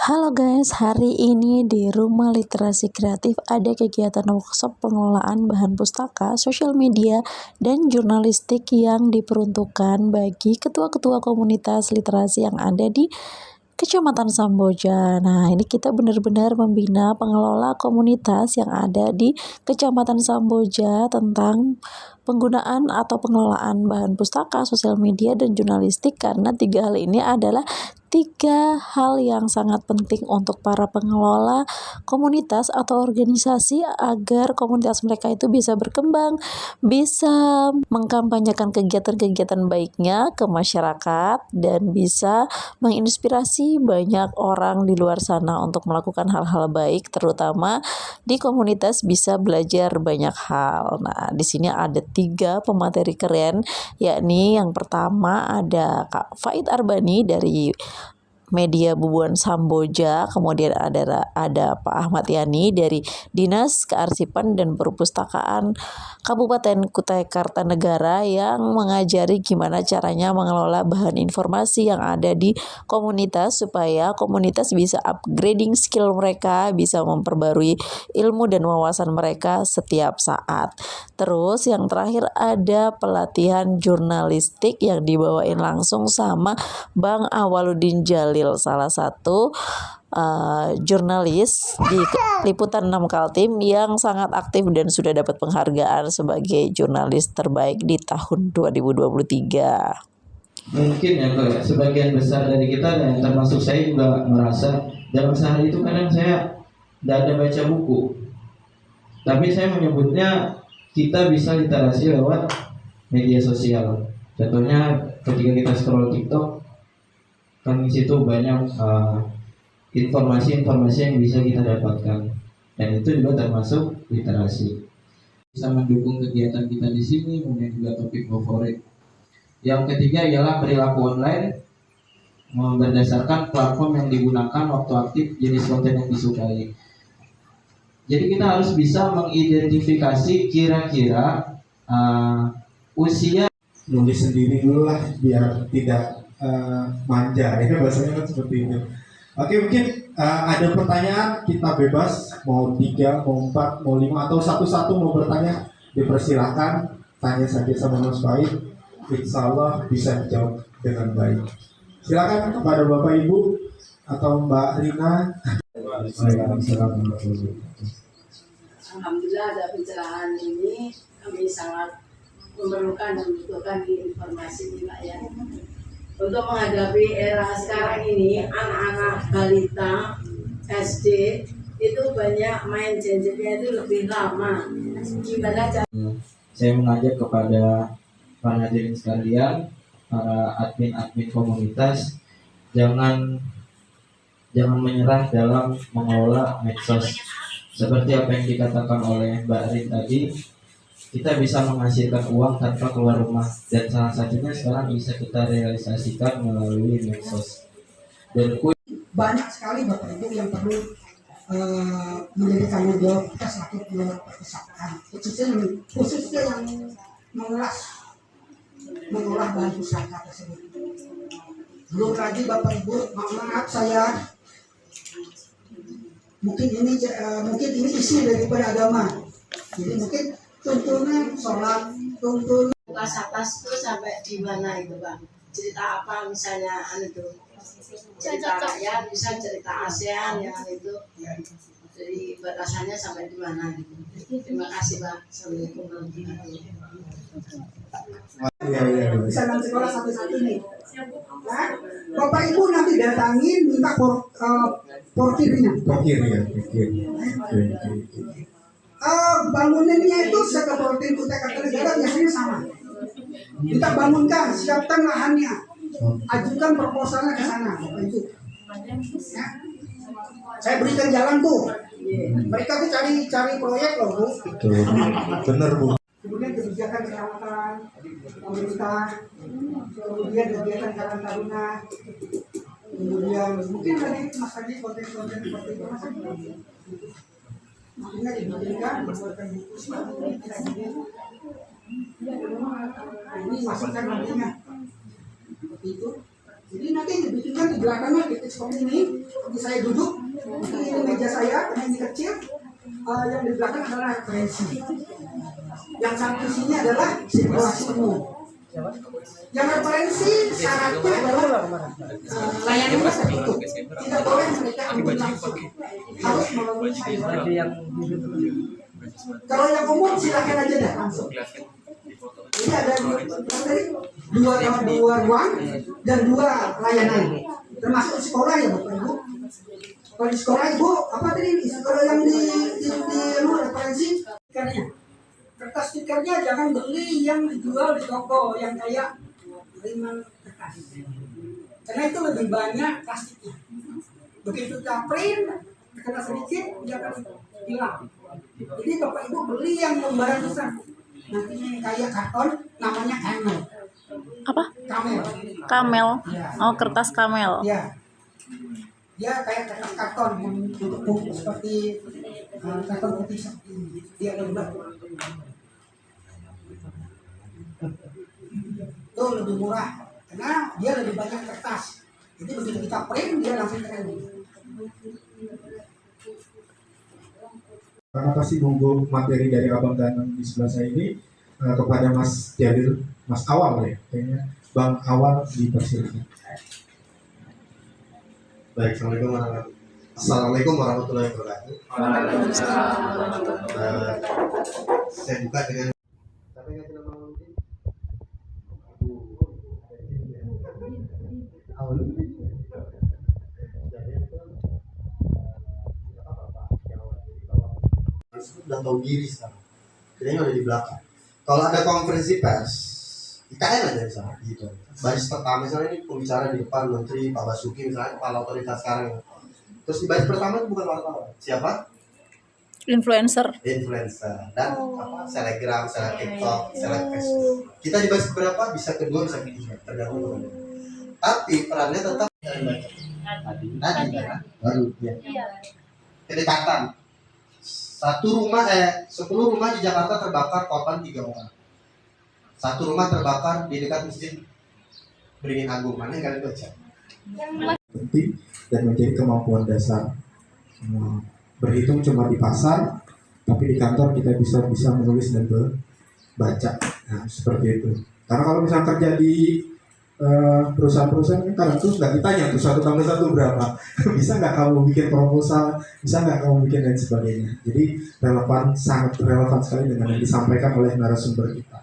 Halo guys, hari ini di Rumah Literasi Kreatif ada kegiatan workshop pengelolaan bahan pustaka, sosial media, dan jurnalistik yang diperuntukkan bagi ketua-ketua komunitas literasi yang ada di Kecamatan Samboja. Nah, ini kita benar-benar membina pengelola komunitas yang ada di Kecamatan Samboja tentang penggunaan atau pengelolaan bahan pustaka, sosial media, dan jurnalistik, karena tiga hal ini adalah tiga hal yang sangat penting untuk para pengelola komunitas atau organisasi agar komunitas mereka itu bisa berkembang, bisa mengkampanyekan kegiatan-kegiatan baiknya ke masyarakat, dan bisa menginspirasi banyak orang di luar sana untuk melakukan hal-hal baik, terutama di komunitas bisa belajar banyak hal. Nah, di sini ada 3 pemateri keren, yakni yang pertama ada Kak Faid Arbani dari Media Bubuan Samboja, kemudian ada Pak Ahmad Yani dari Dinas Kearsipan dan Perpustakaan Kabupaten Kutai Kartanegara yang mengajari gimana caranya mengelola bahan informasi yang ada di komunitas supaya komunitas bisa upgrading skill mereka, bisa memperbarui ilmu dan wawasan mereka setiap saat. Terus yang terakhir ada pelatihan jurnalistik yang dibawain langsung sama Bang Awaludin Jalil, salah satu jurnalis di Liputan 6 Kaltim yang sangat aktif dan sudah dapat penghargaan sebagai jurnalis terbaik di tahun 2023. Mungkin ya Kak, sebagian besar dari kita dan termasuk saya juga merasa dalam sehari itu kadang saya tidak ada baca buku, tapi saya menyebutnya kita bisa literasi lewat media sosial. Contohnya ketika kita scroll TikTok, kan di situ banyak informasi-informasi yang bisa kita dapatkan, dan itu juga termasuk literasi. Bisa mendukung kegiatan kita di sini, kemudian juga topik favorit. Yang ketiga ialah perilaku online berdasarkan platform yang digunakan, waktu aktif, jenis konten yang disukai. Jadi kita harus bisa mengidentifikasi kira-kira usia. Nulis sendiri dulu lah biar tidak manja, ya bahasanya kan seperti itu. Oke, mungkin ada pertanyaan, kita bebas mau 3, mau 4, mau 5, atau satu-satu mau bertanya, dipersilakan tanya saja sama Mas Faid, insya Allah bisa dijawab dengan baik. Silakan kepada Bapak Ibu atau Mbak Rina. Alhamdulillah ada pencerahan ini, kami sangat memerlukan dan membutuhkan informasi ini Pak ya. Untuk menghadapi era sekarang ini, anak-anak balita SD itu banyak main gadgetnya itu lebih lama. Gimana cara? Saya mengajak kepada para hadirin sekalian, para admin-admin komunitas, jangan menyerah dalam mengelola medsos. Seperti apa yang dikatakan oleh Mbak Rin tadi, kita bisa menghasilkan uang tanpa keluar rumah, dan salah satunya sekarang bisa kita realisasikan melalui medsos. Dan banyak sekali Bapak Ibu yang perlu menjadi tanggung jawab kita selaku pengelola perpustakaan, khususnya yang mengolah bahan pustaka tersebut. Belum lagi Bapak Ibu, maaf saya mungkin ini isi daripada agama, jadi mungkin tuntunan sholat, tuntunan Kelas atas tuh sampai di mana itu Bang? Cerita apa misalnya itu? Cerita rakyat, bisa cerita ASEAN ya itu. Jadi batasannya sampai di mana gitu. Terima kasih Pak. Assalamualaikum warahmatullahi wabarakatuh. bisa dalam sekolah satu-satu nih. Nah, Bapak Ibu nanti datangin minta portirnya. Bangunannya itu setelah portir Kutai Kartanegara biasanya sama. Kita bangunkan, siapkan lahannya, ajukan proposalnya ke sana, Bapak Ibu. Ya. Saya berikan jalan tuh. Mereka tuh cari proyek loh Bu. Benar Bu. Kemudian kebijakan kecamatan, pemerintah, kemudian kegiatan Karang Taruna, kemudian mungkin tadi Mas Adi konten-konten seperti itu Mas Adi. Makanya diberikan membuatkan buku ini masukkan nantinya seperti itu. Jadi nanti dibikinkan di belakangnya titik seperti ini. Seperti saya duduk, ini meja saya, karena ini kecil. Yang di belakang adalah referensi. Yang satu sini adalah simulasi umum. Yang referensi syaratnya adalah layanannya tertutup. Tidak boleh mereka ambil langsung. Harus melalui cyber. Kalau yang umum silakan aja dah langsung. Jadi ada dua ruang dan 2 layanan, termasuk sekolah ya Bapak Ibu. Kalau di sekolah Ibu apa tadi? Kalau yang di referensi stikernya, kertas stikernya jangan beli yang dijual di toko yang kayak riman kertas, karena itu lebih banyak plastiknya. Begitu kita print kena sedikit dia akan hilang. Jadi Bapak Ibu beli yang lembaran besar. Nanti kayak karton namanya camel. Apa? Camel. Kamel. Ya. Oh, kertas kamel. Ya. Dia kayak kertas karton yang bentuk seperti karton putih seperti ini. Dia lebar. Itu lebih murah karena dia lebih banyak kertas. Jadi begitu kita print dia langsung keren. Karena pasti nunggu materi dari Abang Danang di sebelah saya ini, kepada Mas Jadil, Mas Awal ya, kayaknya Bang Awal dipersilakan. Baik, Assalamualaikum warahmatullahi wabarakatuh. Saya buka dengan siapa yang ngasih nama mungkin? Awal. Sudah tahu diri sekarang. Kayaknya udah di belakang. Kalau ada konferensi pers, IKN aja misalnya gitu. Baris pertama misalnya ini pembicara di depan Menteri Pak Basuki misalnya kepala otoritas sekarang. Terus di baris pertama itu bukan wartawan. Siapa? Influencer. Influencer dan selebgram, seleb TikTok, seleb Facebook. Kita di baris berapa? Bisa kedua, bisa ketiga, tergantung. Tapi perannya tetap tadi kan? Baru ya. Kedekatan. 10 rumah di Jakarta terbakar, korban 3 orang. 1 rumah terbakar di dekat masjid Beringin Agung. Mana yang kalian baca? Penting dan menjadi kemampuan dasar. Berhitung cuma di pasar, tapi di kantor kita bisa menulis dan baca. Nah, seperti itu. Karena kalau misalnya kerja di perusahaan-perusahaan kan kadang tuh nggak ditanya tuh 1+1 berapa, bisa nggak kamu bikin proposal, bisa nggak kamu bikin dan sebagainya. Jadi sangat relevan sekali dengan yang disampaikan oleh narasumber kita.